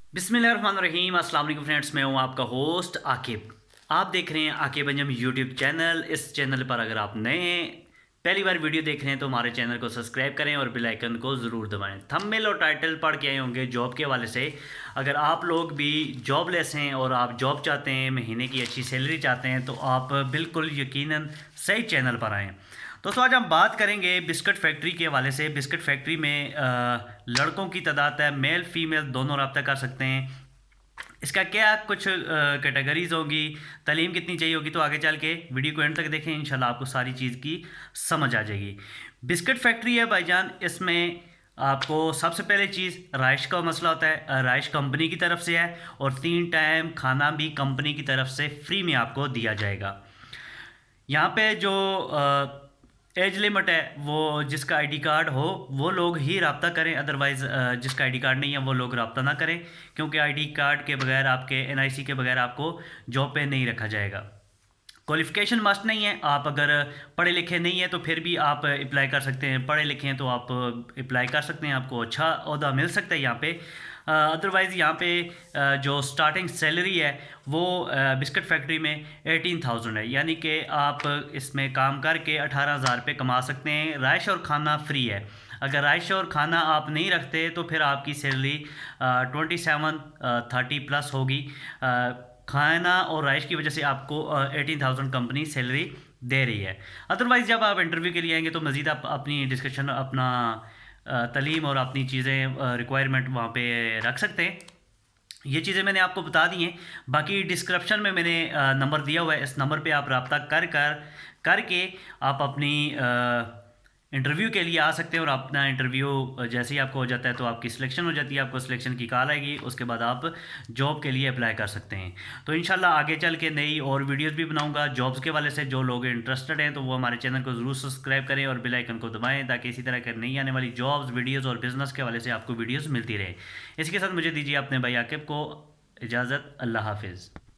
बिस्मिल्लाहिर्रहमानिर्रहीम। अस्सलाम वालेकुम फ्रेंड्स, मैं हूं आपका होस्ट आकिब। आप देख रहे हैं आकिब अंजम यूट्यूब चैनल। इस चैनल पर अगर आप नए हैं, पहली बार वीडियो देख रहे हैं, तो हमारे चैनल को सब्सक्राइब करें और बेल आइकन को ज़रूर दबाएं। थंबनेल और टाइटल पढ़ के आए होंगे जॉब के हवाले से। अगर आप लोग भी जॉबलेस हैं और आप जॉब चाहते हैं, महीने की अच्छी सैलरी चाहते हैं, तो आप बिल्कुल यकीनन सही चैनल पर आएँ। दोस्तों, आज हम बात करेंगे बिस्किट फैक्ट्री के हवाले से। बिस्किट फैक्ट्री में लड़कों की तादाद है, मेल फीमेल दोनों रब्ता कर सकते हैं। इसका क्या कुछ कैटेगरीज होगी, तालीम कितनी चाहिए होगी, तो आगे चल के वीडियो को एंड तक देखें, इंशाल्लाह आपको सारी चीज़ की समझ आ जाएगी। बिस्किट फैक्ट्री है भाईजान, इसमें आपको सबसे पहले चीज़ राइश का मसला होता है। राइश कंपनी की तरफ से है और 3 टाइम खाना भी कंपनी की तरफ से फ्री में आपको दिया जाएगा। यहाँ पे जो एज लिमिट है, वो जिसका आईडी कार्ड हो वो लोग ही रब्ता करें, अदरवाइज़ जिसका आईडी कार्ड नहीं है वो लोग रब्ता ना करें, क्योंकि आईडी कार्ड के बगैर, आपके एनआईसी के बगैर आपको जॉब पे नहीं रखा जाएगा। क्वालिफ़िकेशन मस्ट नहीं है। आप अगर पढ़े लिखे नहीं हैं तो फिर भी आप अप्लाई कर सकते हैं, पढ़े लिखे हैं तो आप अप्लाई कर सकते हैं, आपको अच्छा ओहदा मिल सकता है यहाँ पे। अदरवाइज़ यहाँ पे जो स्टार्टिंग सैलरी है वो बिस्किट फैक्ट्री में 18,000 है, यानी कि आप इसमें काम करके 18,000 रुपये कमा सकते हैं। राइश और खाना फ्री है। अगर राइश और खाना आप नहीं रखते तो फिर आपकी सैलरी 27-30 प्लस होगी। खाना और राइश की वजह से आपको 18,000 कंपनी सैलरी दे रही है। अदरवाइज़ जब आप इंटरव्यू के लिए आएंगे तो मज़ीद आप अपनी डिस्कशन, अपना तालीम और अपनी चीज़ें रिक्वायरमेंट वहाँ पे रख सकते हैं। ये चीज़ें मैंने आपको बता दी हैं। बाकी डिस्क्रिप्शन में मैंने नंबर दिया हुआ है, इस नंबर पे आप रब्ता करके आप अपनी इंटरव्यू के लिए आ सकते हैं। और अपना इंटरव्यू जैसे ही आपको हो जाता है तो आपकी सिलेक्शन हो जाती है, आपको सिलेक्शन की कॉल आएगी, उसके बाद आप जॉब के लिए अप्लाई कर सकते हैं। तो इंशाल्लाह आगे चल के नई और वीडियोस भी बनाऊंगा जॉब्स के वाले से। जो लोग इंटरेस्टेड हैं तो वो हमारे चैनल को ज़रूर सब्सक्राइब करें और बेल आइकन को दबाएं, ताकि इसी तरह के नई आने वाली जॉब्स, वीडियोज़ और बिज़नेस के वाले से आपको वीडियोज़ मिलती रहे। इसके साथ मुझे दीजिए अपने भाई आकिब को इजाज़त। अल्लाह हाफिज़।